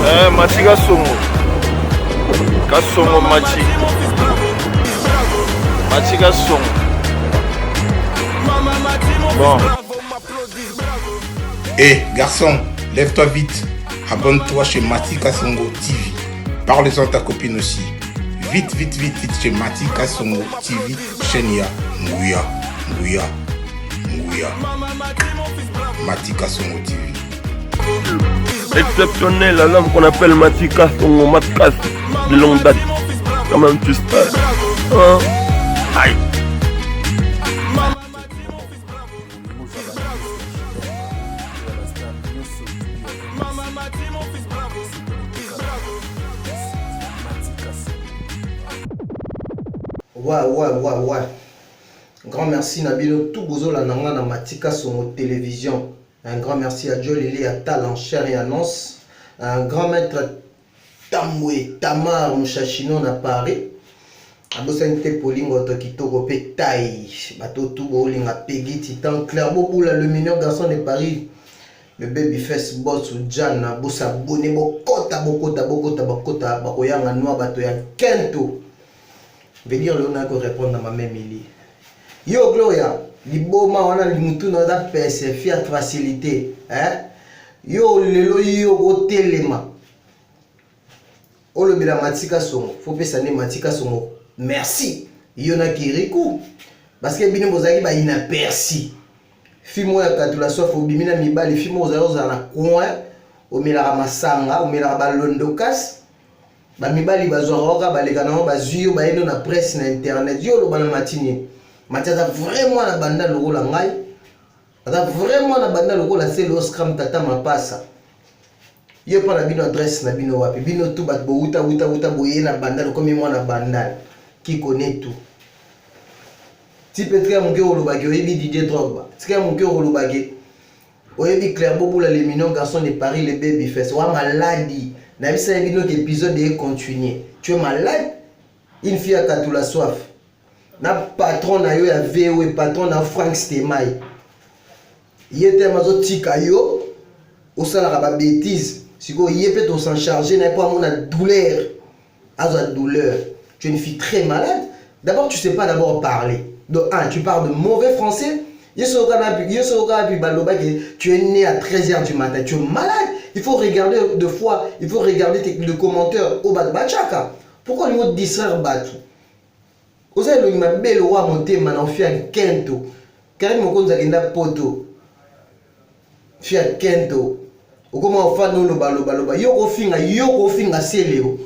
Mati Kasongo. Kasongo Mati. Mati Kasongo. Bon. Hé, garçon, lève-toi vite. Abonne-toi chez Mati Kasongo TV. Parle-en à ta copine aussi. Vite, vite, vite, vite chez Mati Kasongo TV. Chenia, Ngouya, Ngouya, Ngouya. Mati Kasongo TV. Exceptionnel, l'homme qu'on appelle Mati Kasongo, Matkas, de longue date. Quand même, tu sais. Hein? Aïe. Ouais. Grand merci Nabilo tout bozo la nanga na Mati Kasongo télévision. Un grand merci à Joe Lili à Talent Cher et Annonce. Un grand maître Tamwe Tamar Mouchachino na Paris. Abosente Polingo Tokitoko Petaï. Bato tout bolinga Peggy Titan Claire Boboula le meilleur garçon de Paris. Le baby face boss ou Jana Bossa Bone Bokota Bakoyanga Noa Bato ya Kento. Je vais dire le nom répondre à ma même Mili. Yo Gloria, liboma wana limutu na da pese fiat facilité, hein? Yo lelo yo gotelema. Olo bila Mati Kasongo, faut pesa ne Mati Kasongo. Merci. Yo na kiriku. Parce que bino bozaki ba inaperçu. Fimo ya katula soif obimina mibali fimo za na coin, o mela masanga, o mela balondokas. Ba mibali bazoroka balekana bazuyo baeno na presse na internet yo lo bana matini matiaza vraiment na banda lokola ngai ata vraiment na banda lokola c'est le scram tata mapasa yo pa na bino adresse na bino wapi bino tout bat bo uta boye na banda lokomi mwana banda qui connaît tout ti petre mon cœur lobaki oyebi DJ Drogba tika mon cœur lobaki oyebi Claire Boboula les millions garçons de Paris les baby face wa maladie. N'a vu ça épisode et continuer. Tu es malade? Une fille à Katoula soif. Na patron na yo ya VO patron na Frank Stemai. Yete mazo tika yo. Au salaire ba bêtise. Siko yepé to s'en charger n'a pas mon douleur. Azo douleur. Tu es une fille très malade. D'abord tu sais pas d'abord parler. Donc tu parles de mauvais français. Tu es né à 13h du matin. Tu es malade. Il faut regarder deux fois, il faut regarder le commentaire au bas de Bachaka. Pourquoi nous distraire Batu? Vous avez le bel roi monté maintenant Fiat Kento. Karim Mokonza Genda Poto. Fiat Kento. Comment on fait nous le baloba? Yoko finga Seleo.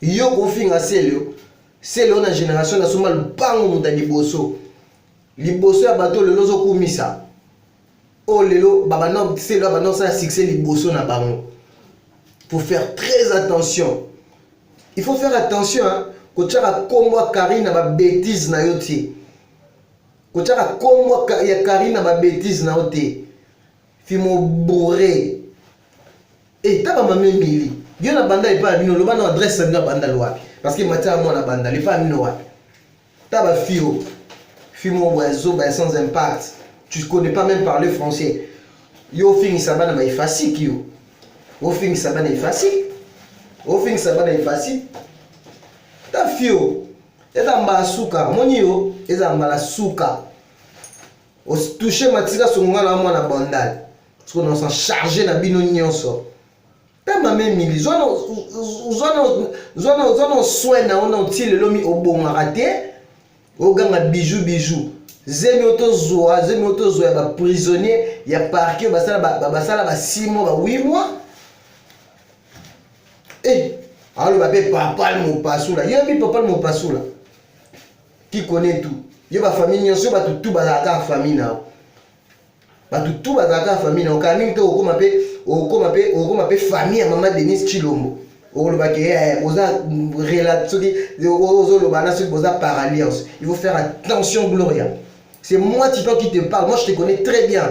Yoko finga Seleo. Seleo na génération na soma le bango muta liboso. Liboso ya bato le lozo kumisa. Oh lelo baba non c'est là baba non ça succès liboso na bango. Faut faire très attention. Il faut faire attention hein. Ko tchaka komwa Karina ba bêtise na yote. Ko tchaka komwa ya Karina ba bêtise na yote. Fimo bourré. Et taba mame mili. Yo na banda ipa bino lo bana adresse na banda lo wapi. Parce que matin moi na banda le pa bino wapi. Taba fio. Fimo oiseau ba sans impact. Tu ne connais pas même parler français. Yo fing sabana ma facile yo. Yo fing sabana facile. Yo fing sabana facile. Ta fio. Eza mba suka. Moni yo eza mba la suka. O toucher Matika Songa na mwana bandal. Parce qu'on s'en charger na bino nyonso. Ta mame mili zona soin na ona otile lomi obonga raté. Oganga bijou. Zemi otozoa ya ba prisonnier ya parquet basala ba 6 mois ba 8 mois. Eh, alors ba papa mo pasula. Yo mi papa mo pasula. Qui connaît tout. Yo ba famille nyonso ba tout bazaka famille na. Ba tout bazaka famille na. Okami to okoma pe famille ya maman Denise Chilombo. Il faut faire attention, Gloria. C'est moi, Titan, qui te parle. Moi, je te connais très bien.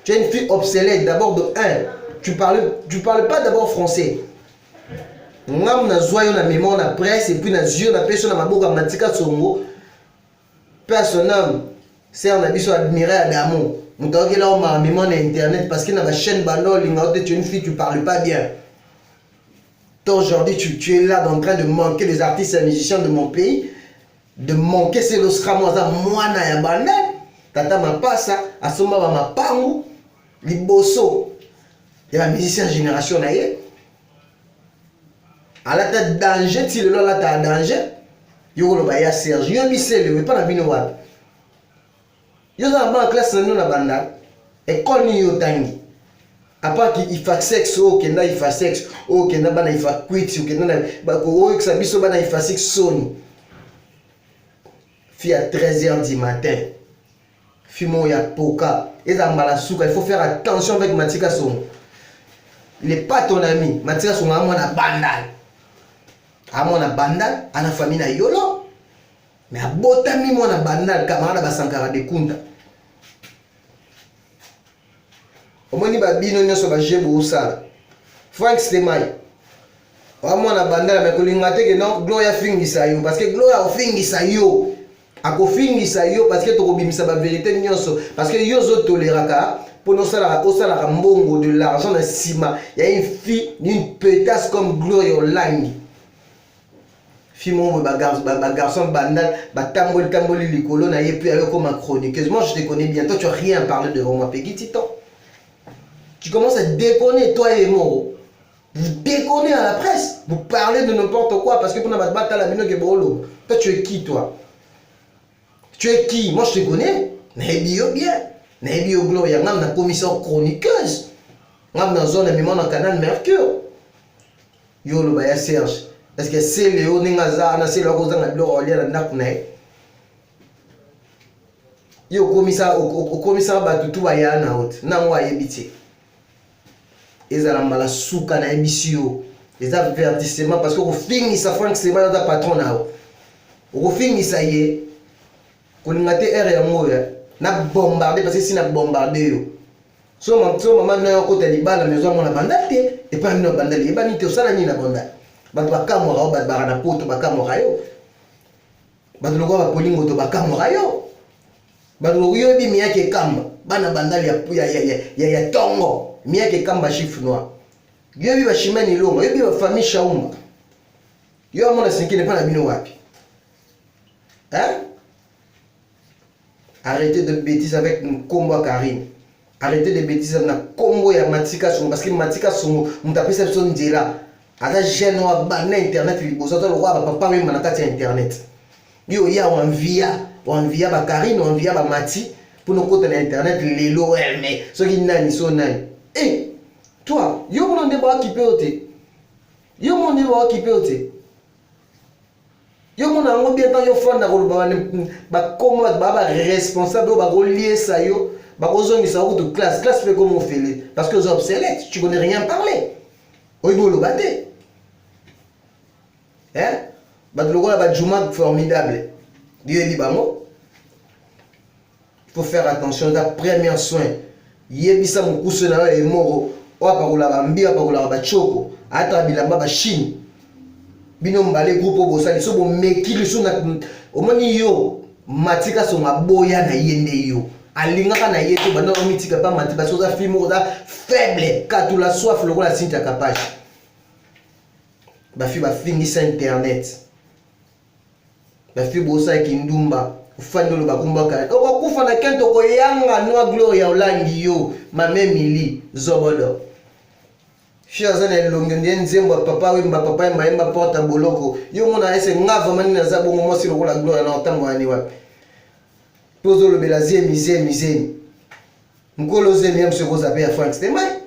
Tu es une fille obsolète. D'abord, de 1. Tu parles pas d'abord français. Ngam na zoyo na mémoire na presse et puis na yeux na personne na maboka Matika Songo. Personne c'est un abisso admiré Adamo. Mutaoke là on m'a mémoire na internet parce que na ba chaîne bando linga tu es une fille tu parles pas bien. Toi aujourd'hui tu es là en train de manquer les artistes et musiciens de mon pays, de manquer c'est le sramoza mwana ya banda tata mapasa asomba ba mapangu liboso ya musicien génération na ye alata danger ti lelo alata danger yo ba ya Serge yo bisele we pa na bino wapi yo za ba classe na na banda école ni yo tangi apa ki ifa sex o kenda ifa sex o kenda bana ifa quit o kenda ba ko o xa biso bana ifa sex soni fi à 13h du matin fimo ya poka et dans la souka il faut faire attention avec Matika Songo. Il n'est pas ton ami. Matika Songo a mon bandal. A mon bandal, a la famille na yolo. Mais a botami mon bandal camarade ba sankara de kunta. Au moins ni ba bino nyoso ba jebo usala. Frank Stemai. A mon bandal mais ko lingate que non Gloria fingisa yo parce que Gloria fingisa yo. Akofingisa yo parce que tokobimisa ba vérité nyonso parce que yo zo toleraka pour nous sala osala mbongo de l'argent na sima il y a une fille une pétasse comme Gloria Olangi fille mon garçon bandal ba tamboli likolo na ye puis comme ma chroniqueuse moi je te connais bien toi tu as rien parlé devant moi Peggy Titan tu commences à déconner toi et Moro vous déconnez à la presse vous parlez de n'importe quoi parce que pour na battre la bino ke bolo toi tu es qui toi. Tu es qui? Moi je te connais. Nébio bien. Nébio Gloria. Nous sommes commissaire chroniqueuse. Nous sommes dans zone de dans le canal Mercure. Yo le baya Serge. Est-ce que c'est Léo Ningaza? C'est le Rosa de Gloria dans la Yo commissaire Batutu baya na haute. Nangwa yebiti. Ezala mbala souka na ebisio. Les avertissements parce que au fin ça Frank c'est pas notre patron là. Au fin ça y est. Kolingate air ya moya na bombarder parce que si na bombarder yo so maman na yo côté libala maison mona bandate et pas no bandali e bani te osala ni na bonda bato bakamora o batbara na poto bakamora yo bato lokwa ba polingo to bakamora yo bato yo bi miyake kamba bana bandali ya tongo miyake kamba chiffre noir yo bi ba shimani longo yo bi ba famille shaumba yo mona sinkine pa na bino wapi hein. Arrêtez de bêtises avec un combo Karine. Arrêtez de bêtises avec un combo ya Matika Songo parce que Matika Songo on tape cette zone là. Ada jeune wa bana internet li bozo to lo wa papa même manakati internet. Yo ya envia ba Karine envia ba Mati pour nos côtés internet lelo mais ce qui nani so nani. Eh toi, yo mon débat qui peut ôter. Yo mon débat qui peut ôter. Yo mona ngo bien tant yo fanda ko ba comme ba responsable ba relier ça yo ba kozongisa ko de classe fait comme on fait parce que vous obsolète tu connais rien parler oibolo baté hein ba de lokola ba juma formidable Dieu dit ba mo il faut faire attention da premier soin yebisa mukuso na e moro o apakola ba mbia apakola ba choko ata bilamba ba chine bino mbale groupe bosali so bo mekili so na omoni yo Matika Songo boya na yende yo alingaka na yeto bana omitika pa Matika so za film oza faible katula soif lokola Cynthia Kapache ba fi ba fingisa internet ba fi bosa kindumba ufandolo bakumba ka okufa na kento ko yanga no Gloria Olangi yo mamemili zobodo Fiaza na longo nzembo papa we papa maemba porta boloko yo mona ese ngava mani na zabo mo silo kola Gloria na otambo ani wapi pozo lo belazie mizemi mkolo zemi am se koza pe ya Frank Stemai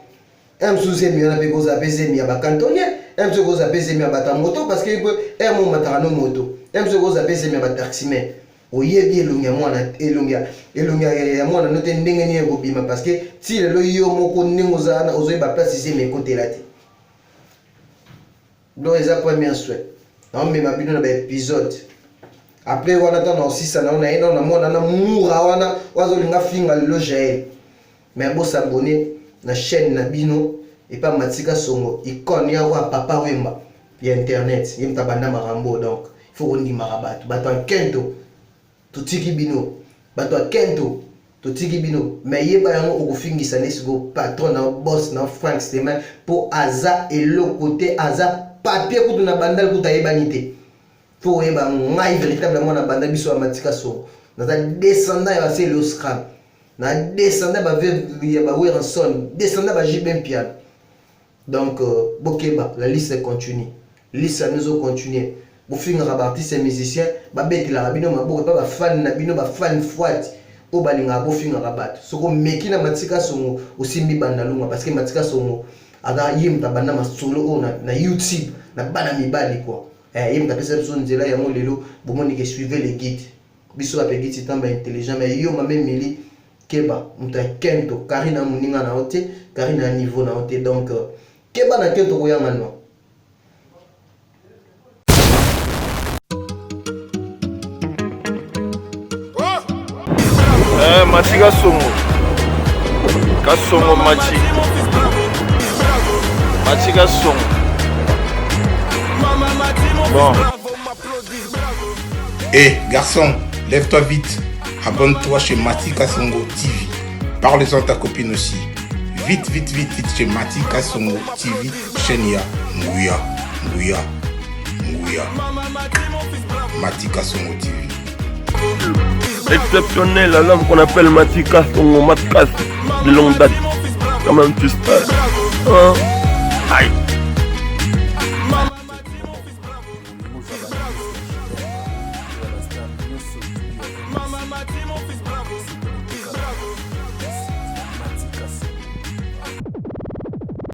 am su zemi na pe koza pe zemi ya bakantonien am se koza pe zemi ya batamoto parce que am mo matano moto am se koza pe zemi ya bataximen oyebi elongi ya mwana elongi ya mwana note ndenge ni ekobima parce que si lelo yo moko ndenge ozana ozoyeba place zemi ekotela te donc eza premier souhait naomema bino na baépisode après wana ta na osisa na ona ena na mona na mura wana wazolinga finga lelo jael mais bosabone na chaîne na bino et pas Matika Songo icône ya wa papa wemba ya internet yemta banda marambo donc il faut qu'on ndima rabato bato en kento totiki bino bato akento totiki bino mais yeba yango okufingisa nesigo patron na boss na Frank Stemai po aza et le côté aza papier kutu na bandal kuta yebanité. Faut yeba ngai véritablement na bandal biso ya Matika Songo. Naza descendant ya c'est le scram. Na descendant ba ya ba Weranson, descendant ba Jibin Pian. Donc bokeba la liste continue. Liste nous continuer. Bo finga ba artiste et musicien, ba beti la bino maboko pa ba fan na bino ba fan fouati. O balinga bo finga rabat. Soko meki na Matika Songo osimbi bandalunga parce que Matika Songo aga yimta banda masolo na YouTube na bana mibali quoi. Yimta pesa biso nzela ya molelo bomoni ke suivez les guides. Biso ba guide tamba intelligent mais yo ma même mili keba muta kento karina muninga na ote karina niveau na ote donc keba na kento ko yanga no. Matika Songo Kasongo Matika Songo. Bon. Garçon, lève-toi vite. Abonne-toi chez Matika Songo TV. Parle-en à ta copine aussi. Vite chez Matika Songo TV. Chaîne ya Nguya. Matika Songo TV. Exceptionnel, l'homme qu'on appelle Matika Songo Matkas de longue date. Comment tu sais? Aïe.